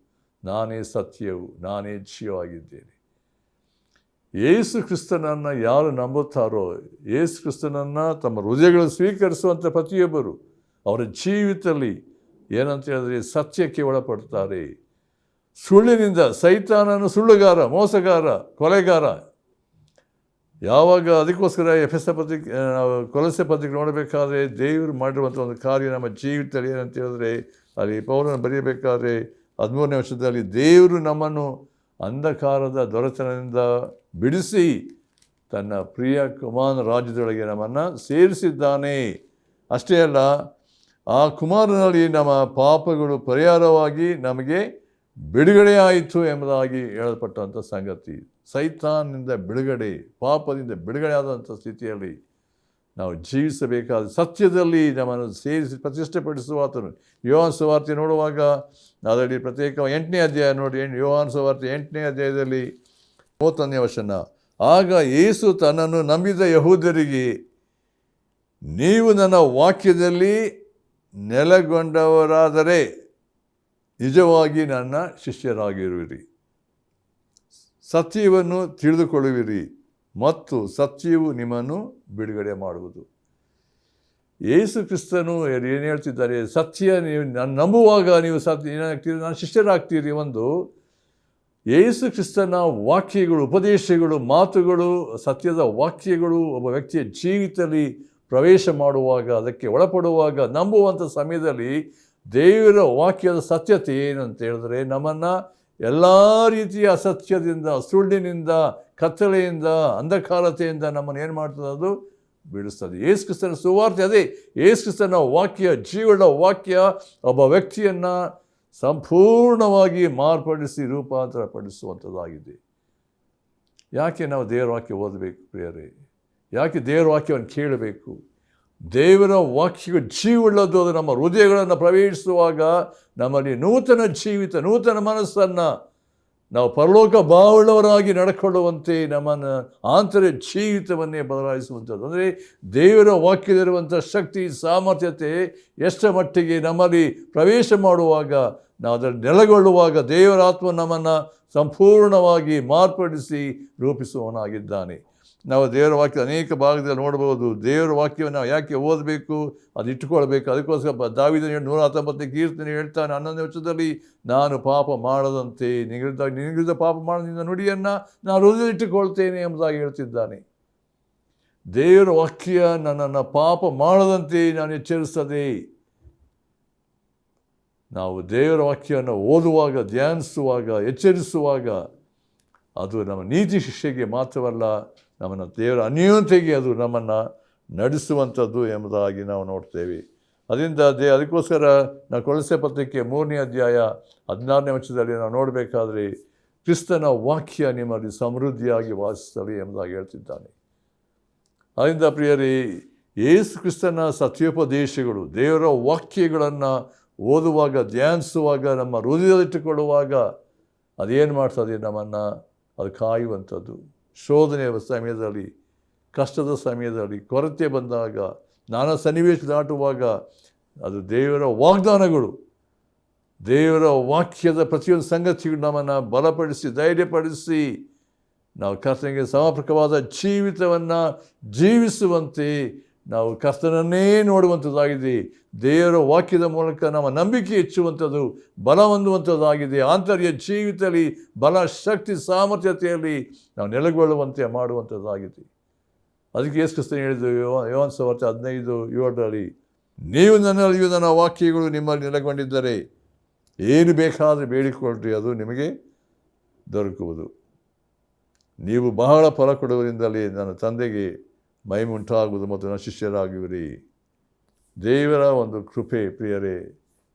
ನಾನೇ ಸತ್ಯವು, ನಾನೇ ಜೀವವಾಗಿದ್ದೇನೆ. ಯೇಸು ಕ್ರಿಸ್ತನನ್ನು ಯಾರು ನಂಬುತ್ತಾರೋ, ಯೇಸು ಕ್ರಿಸ್ತನನ್ನು ತಮ್ಮ ಹೃದಯಗಳನ್ನು ಸ್ವೀಕರಿಸುವಂಥ ಪ್ರತಿಯೊಬ್ಬರು ಅವರ ಜೀವಿತದಲ್ಲಿ ಏನಂತ ಹೇಳಿದ್ರೆ ಸತ್ಯಕ್ಕೆ ಒಳಪಡ್ತಾರೆ. ಸುಳ್ಳಿನಿಂದ ಸೈತಾನನು ಸುಳ್ಳುಗಾರ, ಮೋಸಗಾರ, ಕೊಲೆಗಾರ. ಯಾವಾಗ ಅದಕ್ಕೋಸ್ಕರ ಎಫೆಸ ಪತ್ರಿಕೆ, ನಾವು ಕೊಲೊಸ್ಸೆ ಪತ್ರಿಕೆ ನೋಡಬೇಕಾದ್ರೆ ದೇವರು ಮಾಡಿರುವಂಥ ಒಂದು ಕಾರ್ಯ ನಮ್ಮ ಜೀವಿತದಲ್ಲಿ ಏನಂತ ಹೇಳಿದ್ರೆ, ಅಲ್ಲಿ ಪೌಲನು ಬರೆಯಬೇಕಾದ್ರೆ 13ನೇ ವರ್ಷದಲ್ಲಿ ದೇವರು ನಮ್ಮನ್ನು ಅಂಧಕಾರದ ದೊರೆತನದಿಂದ ಬಿಡಿಸಿ ತನ್ನ ಪ್ರಿಯ ಕುಮಾರನ ರಾಜ್ಯದೊಳಗೆ ನಮ್ಮನ್ನು ಸೇರಿಸಿದ್ದಾನೆ. ಅಷ್ಟೇ ಅಲ್ಲ, ಆ ಕುಮಾರನಲ್ಲಿ ನಮ್ಮ ಪಾಪಗಳು ಪರಿಹಾರವಾಗಿ ನಮಗೆ ಬಿಡುಗಡೆಯಾಯಿತು ಎಂಬುದಾಗಿ ಹೇಳಲ್ಪಟ್ಟಂಥ ಸಂಗತಿ. ಸೈತಾನ್ನಿಂದ ಬಿಡುಗಡೆ, ಪಾಪದಿಂದ ಬಿಡುಗಡೆ ಆದಂಥ ಸ್ಥಿತಿಯಲ್ಲಿ ನಾವು ಜೀವಿಸಬೇಕಾದ ಸತ್ಯದಲ್ಲಿ ನಮ್ಮನ್ನು ಸೇರಿಸಿ ಪ್ರತಿಷ್ಠೆಪಡಿಸುವ ಆತನು. ಯೋಹಾನ ಸುವಾರ್ತೆ ನೋಡುವಾಗ ಅದರಲ್ಲಿ ಪ್ರತ್ಯೇಕ 8ನೇ ಅಧ್ಯಾಯ ನೋಡಿ, ಯೋಹಾನ ಸುವಾರ್ತೆ 8ನೇ ಅಧ್ಯಾಯದಲ್ಲಿ 31ನೇ ವಚನ, ಆಗ ಯೇಸು ತನ್ನನ್ನು ನಂಬಿದ ಯಹೂದ್ಯರಿಗೆ, ನೀವು ನನ್ನ ವಾಕ್ಯದಲ್ಲಿ ನೆಲೆಗೊಂಡವರಾದರೆ ನಿಜವಾಗಿ ನನ್ನ ಶಿಷ್ಯರಾಗಿರುವಿರಿ, ಸತ್ಯವನ್ನು ತಿಳಿದುಕೊಳ್ಳುವಿರಿ ಮತ್ತು ಸತ್ಯವು ನಿಮ್ಮನ್ನು ಬಿಡುಗಡೆ ಮಾಡುವುದು. ಯೇಸು ಕ್ರಿಸ್ತನು ಏನು ಹೇಳ್ತಿದ್ದಾರೆ? ಸತ್ಯ, ನೀವು ನಾನು ನಂಬುವಾಗ ನೀವು ಸತ್ಯ ಏನಾಗ್ತೀರಿ? ನಾನು ಶಿಷ್ಯರಾಗ್ತೀರಿ. ಒಂದು ಯೇಸು ಕ್ರಿಸ್ತನ ವಾಕ್ಯಗಳು, ಉಪದೇಶಗಳು, ಮಾತುಗಳು, ಸತ್ಯದ ವಾಕ್ಯಗಳು ಒಬ್ಬ ವ್ಯಕ್ತಿಯ ಜೀವಿತದಲ್ಲಿ ಪ್ರವೇಶ ಮಾಡುವಾಗ, ಅದಕ್ಕೆ ಒಳಪಡುವಾಗ, ನಂಬುವಂಥ ಸಮಯದಲ್ಲಿ ದೇವರ ವಾಕ್ಯದ ಸತ್ಯತೆ ಏನಂತ ಹೇಳಿದ್ರೆ, ನಮ್ಮನ್ನು ಎಲ್ಲ ರೀತಿಯ ಅಸತ್ಯದಿಂದ, ಸುಳ್ಳಿನಿಂದ, ಕತ್ತಲೆಯಿಂದ, ಅಂಧಕಾರತೆಯಿಂದ ನಮ್ಮನ್ನು ಏನು ಮಾಡ್ತದೆ? ಅದು ಬಿಡಿಸ್ತದೆ. ಯೇಸು ಕ್ರಿಸ್ತನ ಸುವಾರ್ತೆ ಅದೇ. ಯೇಸು ಕ್ರಿಸ್ತನ ವಾಕ್ಯ, ಜೀವನ ವಾಕ್ಯ ಒಬ್ಬ ವ್ಯಕ್ತಿಯನ್ನು ಸಂಪೂರ್ಣವಾಗಿ ಮಾರ್ಪಡಿಸಿ ರೂಪಾಂತರ ಪಡಿಸುವಂಥದ್ದಾಗಿದೆ. ಯಾಕೆ ನಾವು ದೇವರ ವಾಕ್ಯ ಓದಬೇಕು ಪ್ರಿಯರೇ? ಯಾಕೆ ದೇವರ ವಾಕ್ಯವನ್ನು ಕೇಳಬೇಕು? ದೇವರ ವಾಕ್ಯವು ಜೀವವುಳ್ಳದ್ದು. ಅದು ನಮ್ಮ ಹೃದಯಗಳನ್ನು ಪ್ರವೇಶಿಸುವಾಗ ನಮ್ಮಲ್ಲಿ ನೂತನ ಜೀವಿತ, ನೂತನ ಮನಸ್ಸನ್ನು ನಾವು ಪರಲೋಕ ಭಾವವುಳ್ಳವರಾಗಿ ನಡ್ಕೊಳ್ಳುವಂತೆ ನಮ್ಮನ್ನು ಆಂತರ್ಯ ಜೀವಿತವನ್ನೇ ಬದಲಾಯಿಸುವಂಥದ್ದು. ಅಂದರೆ ದೇವರ ವಾಕ್ಯದಲ್ಲಿರುವಂಥ ಶಕ್ತಿ, ಸಾಮರ್ಥ್ಯತೆ ಎಷ್ಟರ ಮಟ್ಟಿಗೆ ನಮ್ಮಲ್ಲಿ ಪ್ರವೇಶ ಮಾಡುವಾಗ, ನಾವು ಅದರಲ್ಲಿ ನೆಲೆಗೊಳ್ಳುವಾಗ ದೇವರ ಆತ್ಮ ನಮ್ಮನ್ನು ಸಂಪೂರ್ಣವಾಗಿ ಮಾರ್ಪಡಿಸಿ ರೂಪಿಸುವವನಾಗಿದ್ದಾನೆ. ನಾವು ದೇವರ ವಾಕ್ಯ ಅನೇಕ ಭಾಗದಲ್ಲಿ ನೋಡ್ಬೋದು. ದೇವರ ವಾಕ್ಯವನ್ನು ನಾವು ಯಾಕೆ ಓದಬೇಕು? ಅದು ಇಟ್ಟುಕೊಳ್ಬೇಕು. ಅದಕ್ಕೋಸ್ಕರ ದಾವೀದನು 119ನೇ ಕೀರ್ತನೆ ಹೇಳ್ತಾನೆ 11ನೇ ವಚನದಲ್ಲಿ, ನಾನು ಪಾಪ ಮಾಡದಂತೆ ನಿನಗಿದ್ದ ಪಾಪ ಮಾಡದಿಂದ ನುಡಿಯನ್ನು ನಾನು ಹೃದಯದಲ್ಲಿಟ್ಟುಕೊಳ್ತೇನೆ ಎಂಬುದಾಗಿ ಹೇಳ್ತಿದ್ದಾನೆ. ದೇವರ ವಾಕ್ಯ ನನ್ನನ್ನು ಪಾಪ ಮಾಡದಂತೆ ನಾನು ಎಚ್ಚರಿಸ್ತದೆ. ನಾವು ದೇವರ ವಾಕ್ಯವನ್ನು ಓದುವಾಗ, ಧ್ಯಾನಿಸುವಾಗ, ಎಚ್ಚರಿಸುವಾಗ ಅದು ನಮ್ಮ ನೀತಿ ಶಿಕ್ಷೆಗೆ ಮಾತ್ರವಲ್ಲ, ನಮ್ಮನ್ನು ದೇವರ ಅನ್ಯೋನ್ಯತೆಗೆ ಅದು ನಮ್ಮನ್ನು ನಡೆಸುವಂಥದ್ದು ಎಂಬುದಾಗಿ ನಾವು ನೋಡ್ತೇವೆ. ಅದರಿಂದ ಅದಕ್ಕೋಸ್ಕರ ನಾವು ಕೊಲೊಸ್ಸೆ ಪತ್ರಿಕೆ 3ನೇ ಅಧ್ಯಾಯ 16ನೇ ವಚನದಲ್ಲಿ ನಾವು ನೋಡಬೇಕಾದ್ರೆ, ಕ್ರಿಸ್ತನ ವಾಕ್ಯ ನಿಮ್ಮಲ್ಲಿ ಸಮೃದ್ಧಿಯಾಗಿ ವಾಸಿಸಲಿ ಎಂಬುದಾಗಿ ಹೇಳ್ತಿದ್ದಾನೆ. ಅದರಿಂದ ಪ್ರಿಯರೇ, ಯೇಸು ಕ್ರಿಸ್ತನ ಸತ್ಯೋಪದೇಶಗಳು, ದೇವರ ವಾಕ್ಯಗಳನ್ನು ಓದುವಾಗ, ಧ್ಯಾನಿಸುವಾಗ, ನಮ್ಮ ಹೃದಯದಲ್ಲಿಟ್ಟುಕೊಳ್ಳುವಾಗ ಅದೇನು ಮಾಡ್ತದೆ? ನಮ್ಮನ್ನು ಅದು ಕಾಯುವಂಥದ್ದು. ಶೋಧನೆಯ ಸಮಯದಲ್ಲಿ, ಕಷ್ಟದ ಸಮಯದಲ್ಲಿ, ಕೊರತೆ ಬಂದಾಗ, ನಾನಾ ಸನ್ನಿವೇಶ ದಾಟುವಾಗ ಅದು ದೇವರ ವಾಗ್ದಾನಗಳು, ದೇವರ ವಾಕ್ಯದ ಪ್ರತಿಯೊಂದು ಸಂಗತಿಗಳು ನಮ್ಮನ್ನು ಬಲಪಡಿಸಿ, ಧೈರ್ಯಪಡಿಸಿ ನಾವು ಕರ್ತನಿಗೆ ಸಮರ್ಪಕವಾದ ಜೀವಿತವನ್ನು ಜೀವಿಸುವಂತೆ ನಾವು ಕರ್ತನನ್ನೇ ನೋಡುವಂಥದ್ದಾಗಿದೆ. ದೇವರ ವಾಕ್ಯದ ಮೂಲಕ ನಮ್ಮ ನಂಬಿಕೆ ಹೆಚ್ಚುವಂಥದ್ದು, ಬಲ ಹೊಂದುವಂಥದ್ದಾಗಿದೆ. ಆಂತರ್ಯ ಜೀವಿತದಲ್ಲಿ ಬಲ, ಶಕ್ತಿ, ಸಾಮರ್ಥ್ಯತೆಯಲ್ಲಿ ನಾವು ನೆಲೆಗೊಳ್ಳುವಂತೆ ಮಾಡುವಂಥದ್ದಾಗಿದೆ. ಅದಕ್ಕೆ ಯೇಸು ಕ್ರಿಸ್ತನು ಹೇಳಿದ್ದು ಯೋಹಾನ ಸುವಾರ್ತೆ 15:7 ನೀವು ನನ್ನಲ್ಲಿಯೂ ನನ್ನ ವಾಕ್ಯಗಳು ನಿಮ್ಮಲ್ಲಿ ನೆಲೆಗೊಂಡಿದ್ದರೆ ಏನು ಬೇಕಾದರೆ ಬೇಡಿಕೊಳ್ಳ್ರಿ, ಅದು ನಿಮಗೆ ದೊರಕುವುದು. ನೀವು ಬಹಳ ಫಲ ಕೊಡುವುದರಿಂದಲೇ ನನ್ನ ತಂದೆಗೆ ಮಹಿಮೆ ಉಂಟಾಗುವುದು ಮತ್ತು ನನ್ನ ಶಿಷ್ಯರಾಗುವಿರಿ. ದೇವರ ಒಂದು ಕೃಪೆ ಪ್ರಿಯರೇ,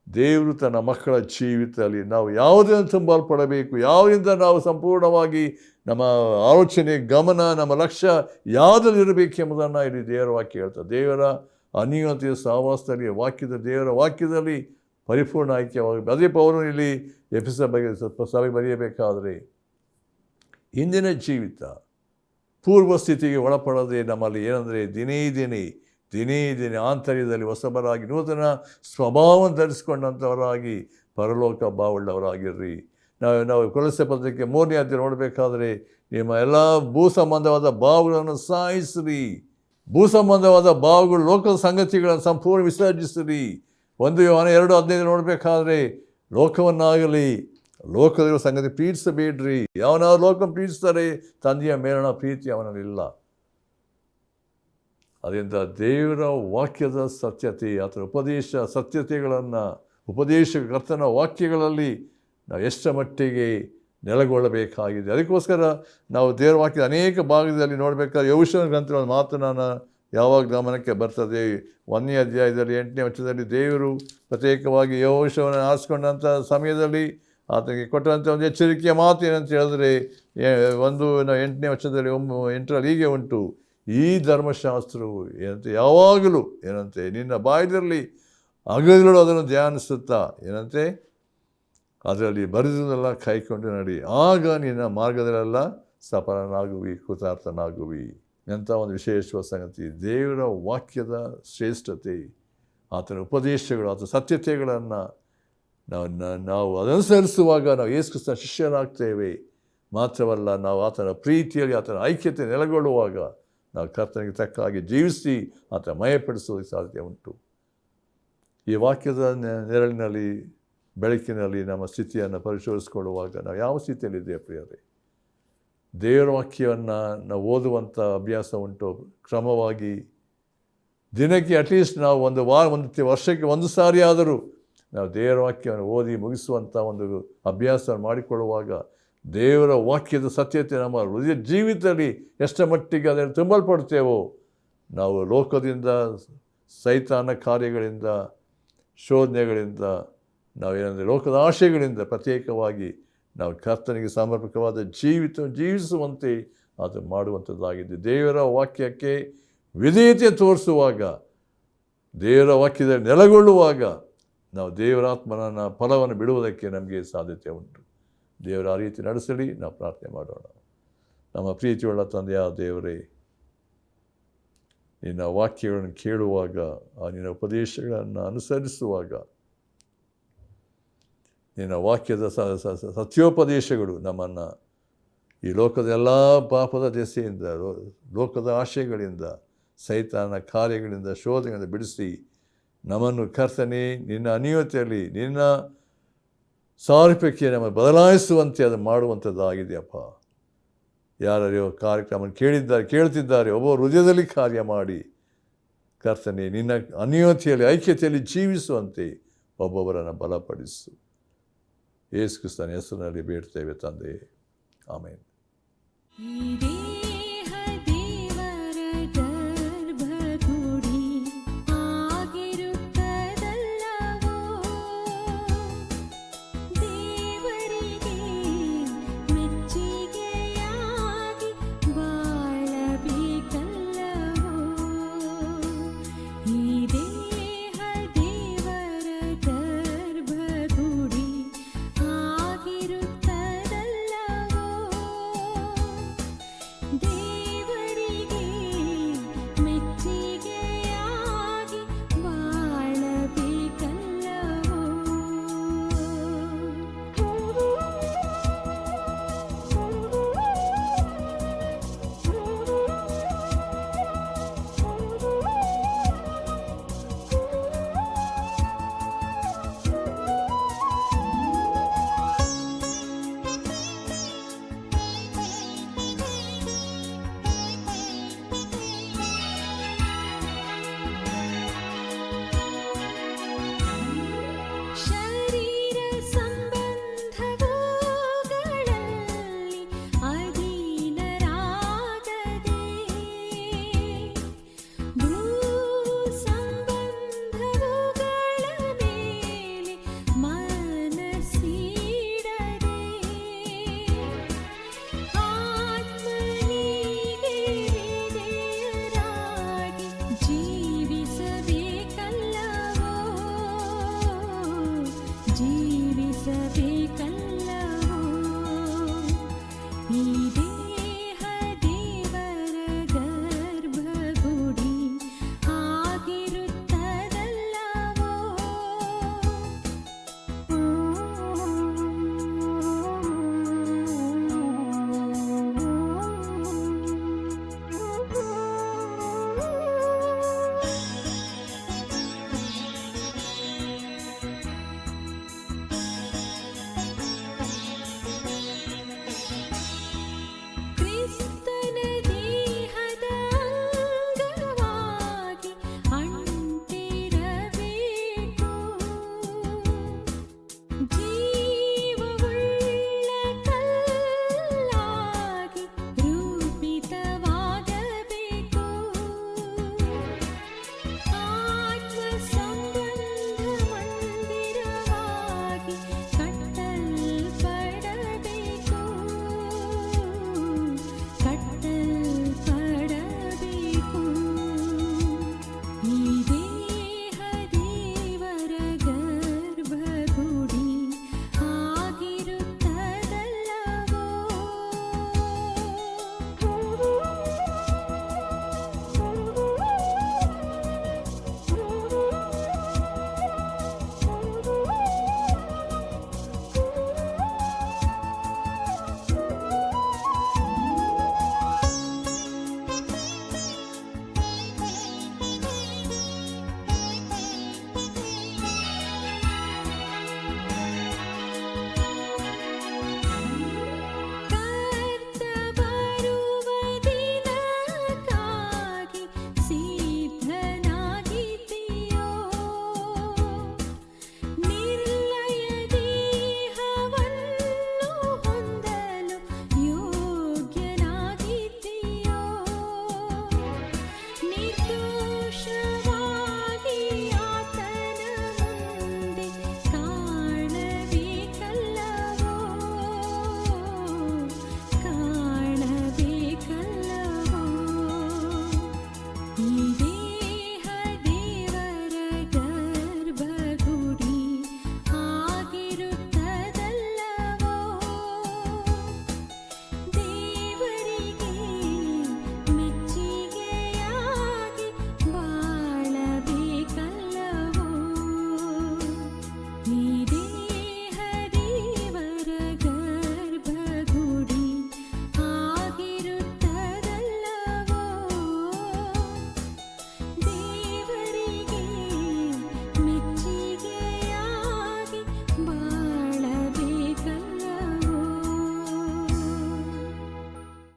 ದೇವರು ತನ್ನ ಮಕ್ಕಳ ಜೀವಿತದಲ್ಲಿ ನಾವು ಯಾವುದನ್ನು ತುಂಬಲ್ಪಡಬೇಕು, ಯಾವುದರಿಂದ ನಾವು ಸಂಪೂರ್ಣವಾಗಿ ನಮ್ಮ ಆಲೋಚನೆ, ಗಮನ, ನಮ್ಮ ಲಕ್ಷ್ಯ ಯಾವುದಲ್ಲಿರಬೇಕೆಂಬುದನ್ನು ಇಲ್ಲಿ ದೇವರ ವಾಕ್ಯ ಹೇಳ್ತಾರೆ. ದೇವರ ಅನ್ಯೋನ್ಯತೆಯ ಸಹವಾಸದಲ್ಲಿ ದೇವರ ವಾಕ್ಯದಲ್ಲಿ ಪರಿಪೂರ್ಣ ಐಕ್ಯವಾಗಬೇಕು. ಅದೇ ಪೌಲನು ಇಲ್ಲಿ ಎಫೆಸ ಸಭೆಗೆ ಬರೆಯಬೇಕಾದರೆ ಇಂದಿನ ಜೀವಿತ ಪೂರ್ವ ಸ್ಥಿತಿಗೆ ಒಳಪಡದೆ ನಮ್ಮಲ್ಲಿ ಏನಂದರೆ ದಿನೇ ದಿನೇ ಆಂತರ್ಯದಲ್ಲಿ ಹೊಸಬರಾಗಿ ನೂತನ ಸ್ವಭಾವವನ್ನು ಧರಿಸಿಕೊಂಡಂಥವರಾಗಿ ಪರಲೋಕ ಭಾವವುಳ್ಳವರಾಗಿರ್ರಿ. ನಾವು ಕೊಲೊಸ್ಸೆ ಪತ್ರಿಕೆ 3ನೇ ಅಧ್ಯಾಯ ನೋಡಬೇಕಾದರೆ ನಿಮ್ಮ ಎಲ್ಲ ಭೂ ಸಂಬಂಧವಾದ ಭಾವಗಳನ್ನು ಸಾಯಿಸಿರಿ. ಭೂ ಸಂಬಂಧವಾದ ಭಾವಗಳು, ಲೋಕದ ಸಂಗತಿಗಳನ್ನು ಸಂಪೂರ್ಣ ವಿಸರ್ಜಿಸಿರಿ. 1 ಯೋಹಾನ 2:15 ನೋಡಬೇಕಾದ್ರೆ ಲೋಕವನ್ನಾಗಲಿ ಲೋಕದಲ್ಲಿರುವ ಸಂಗತಿ ಪ್ರೀತಿಸಬೇಡ್ರಿ. ಯಾವನಾದ್ರು ಲೋಕ ಪ್ರೀತಿಸ್ತಾರೆ, ತಂದೆಯ ಮೇಲಿನ ಪ್ರೀತಿ ಅವನಲ್ಲಿಲ್ಲ. ಅದರಿಂದ ದೇವರ ವಾಕ್ಯದ ಸತ್ಯತೆ, ಅಥವಾ ಕರ್ತನ ವಾಕ್ಯಗಳಲ್ಲಿ ನಾವು ಎಷ್ಟು ಮಟ್ಟಿಗೆ ನೆಲೆಗೊಳ್ಳಬೇಕಾಗಿದೆ. ಅದಕ್ಕೋಸ್ಕರ ನಾವು ದೇವರ ವಾಕ್ಯದ ಅನೇಕ ಭಾಗದಲ್ಲಿ ನೋಡಬೇಕಾದ್ರೆ ಯೆಹೋಶುವನ ಗ್ರಂಥಗಳ ಮಾತು ನಾನು ಯಾವಾಗ ಗಮನಕ್ಕೆ ಬರ್ತದೆ. 1ನೇ ಅಧ್ಯಾಯದಲ್ಲಿ 8ನೇ ವಚನದಲ್ಲಿ ದೇವರು ಪ್ರತ್ಯೇಕವಾಗಿ ಯೆಹೋಶುವನ ಆರಿಸಿಕೊಂಡಂಥ ಸಮಯದಲ್ಲಿ ಆತನಿಗೆ ಕೊಟ್ಟಂಥ ಒಂದು ಎಚ್ಚರಿಕೆಯ ಮಾತು ಏನಂತ ಹೇಳಿದ್ರೆ 8ನೇ ವಚನದಲ್ಲಿ 8ರಲ್ಲಿ ಹೀಗೆ ಉಂಟು, ಈ ಧರ್ಮಶಾಸ್ತ್ರವು ಏನಂತೆ ಯಾವಾಗಲೂ ಏನಂತೆ ನಿನ್ನ ಬಾಯದಲ್ಲಿ ಹಗಲಿರುಳು ಅದನ್ನು ಧ್ಯಾನಿಸುತ್ತಾ ಏನಂತೆ ಅದರಲ್ಲಿ ಬರೆದುದೆಲ್ಲ ಕೈಕೊಂಡು ನಡಿ, ಆಗ ನಿನ್ನ ಮಾರ್ಗದಲ್ಲೆಲ್ಲ ಸಫಲನಾಗುವಿ, ಕೃತಾರ್ಥನಾಗುವಿ. ಎಂಥ ಒಂದು ವಿಶೇಷವಾದ ಸಂಗತಿ. ದೇವರ ವಾಕ್ಯದ ಶ್ರೇಷ್ಠತೆ, ಆತನ ಉಪದೇಶಗಳು, ಆತನ ಸತ್ಯತೆಗಳನ್ನು ನಾವು ಅದನುಸರಿಸುವಾಗ ನಾವು ಯೇಸು ಕ್ರಿಸ್ತನ ಶಿಷ್ಯರಾಗ್ತೇವೆ. ಮಾತ್ರವಲ್ಲ, ನಾವು ಆತನ ಪ್ರೀತಿಯಲ್ಲಿ ಆತನ ಐಕ್ಯತೆ ನೆಲೆಗೊಳ್ಳುವಾಗ ನಾವು ಕರ್ತನಿಗೆ ತಕ್ಕ ಹಾಗೆ ಜೀವಿಸಿ ಆತನ ಮಯಪಡಿಸೋದಕ್ಕೆ ಸಾಧ್ಯ ಉಂಟು. ಈ ವಾಕ್ಯದ ನೆರಳಿನಲ್ಲಿ, ಬೆಳಕಿನಲ್ಲಿ ನಮ್ಮ ಸ್ಥಿತಿಯನ್ನು ಪರಿಶೋಧಿಸಿಕೊಳ್ಳುವಾಗ ನಾವು ಯಾವ ಸ್ಥಿತಿಯಲ್ಲಿದ್ದೇವೆ ಪ್ರಿಯರೇ? ದೇವರ ವಾಕ್ಯವನ್ನು ನಾವು ಓದುವಂಥ ಅಭ್ಯಾಸ ಉಂಟು. ಕ್ರಮವಾಗಿ ದಿನಕ್ಕೆ ಅಟ್ಲೀಸ್ಟ್ ನಾವು ಒಂದು ವರ್ಷಕ್ಕೆ ಒಂದು ಸಾರಿ ಆದರೂ ನಾವು ದೇವರ ವಾಕ್ಯವನ್ನು ಓದಿ ಮುಗಿಸುವಂಥ ಒಂದು ಅಭ್ಯಾಸವನ್ನು ಮಾಡಿಕೊಳ್ಳುವಾಗ ದೇವರ ವಾಕ್ಯದ ಸತ್ಯತೆ ನಮ್ಮ ಹೃದಯ ಜೀವಿತದಲ್ಲಿ ಎಷ್ಟು ಮಟ್ಟಿಗೆ ಅದನ್ನು ತುಂಬಲ್ಪಡ್ತೇವೋ, ನಾವು ಲೋಕದಿಂದ, ಸೈತಾನ ಕಾರ್ಯಗಳಿಂದ, ಶೋಧನೆಗಳಿಂದ, ನಾವೇನಂದರೆ ಲೋಕದ ಆಶೆಗಳಿಂದ ಪ್ರತ್ಯೇಕವಾಗಿ ನಾವು ಕರ್ತನಿಗೆ ಸಮರ್ಪಕವಾದ ಜೀವಿಸುವಂತೆ ಅದು ಮಾಡುವಂಥದ್ದಾಗಿದೆ. ದೇವರ ವಾಕ್ಯಕ್ಕೆ ವಿಧೇಯತೆ ತೋರಿಸುವಾಗ, ದೇವರ ವಾಕ್ಯದಲ್ಲಿ ನೆಲೆಗೊಳ್ಳುವಾಗ ನಾವು ದೇವರಾತ್ಮನ ಫಲವನ್ನು ಬಿಡುವುದಕ್ಕೆ ನಮಗೆ ಸಾಧ್ಯತೆ ಉಂಟು. ದೇವರ ಆ ರೀತಿ ನಡೆಸಲಿ. ನಾವು ಪ್ರಾರ್ಥನೆ ಮಾಡೋಣ. ನಮ್ಮ ಪ್ರೀತಿಯುಳ್ಳ ತಂದೆಯ ದೇವರೇ, ನಿನ್ನ ವಾಕ್ಯಗಳನ್ನು ಕೇಳುವಾಗ, ಆ ನಿನ್ನ ಉಪದೇಶಗಳನ್ನು ಅನುಸರಿಸುವಾಗ, ನಿನ್ನ ವಾಕ್ಯದ ಸತ್ಯೋಪದೇಶಗಳು ನಮ್ಮನ್ನು ಈ ಲೋಕದ ಎಲ್ಲ ಪಾಪದ ದೆಸೆಯಿಂದ, ಲೋಕದ ಆಶಯಗಳಿಂದ, ಸೈತಾನ ಕಾರ್ಯಗಳಿಂದ, ಶೋಧನೆಯಿಂದ ಬಿಡಿಸಿ ನಮ್ಮನ್ನು ಕರ್ತನೆ ನಿನ್ನ ಅನ್ಯೋನ್ಯತೆಯಲ್ಲಿ, ನಿನ್ನ ಸಾರೂಪ್ಯಕ್ಕೆ ನಮ್ಮ ಬದಲಾಯಿಸುವಂತೆ ಅದು ಮಾಡುವಂಥದ್ದಾಗಿದೆಯಪ್ಪ. ಯಾರ್ಯಾರೋ ಕಾರ್ಯಕ್ರಮ ಕೇಳ್ತಿದ್ದಾರೆ, ಒಬ್ಬ ಹೃದಯದಲ್ಲಿ ಕಾರ್ಯ ಮಾಡಿ ಕರ್ತನೆ ನಿನ್ನ ಅನ್ಯೋನ್ಯತೆಯಲ್ಲಿ, ಐಕ್ಯತೆಯಲ್ಲಿ ಜೀವಿಸುವಂತೆ ಒಬ್ಬೊಬ್ಬರನ್ನು ಬಲಪಡಿಸು. ಯೇಸು ಕ್ರಿಸ್ತನ ಹೆಸರಿನಲ್ಲಿ ಬೇಡ್ತೇವೆ ತಂದೆ, ಆಮೇನ್.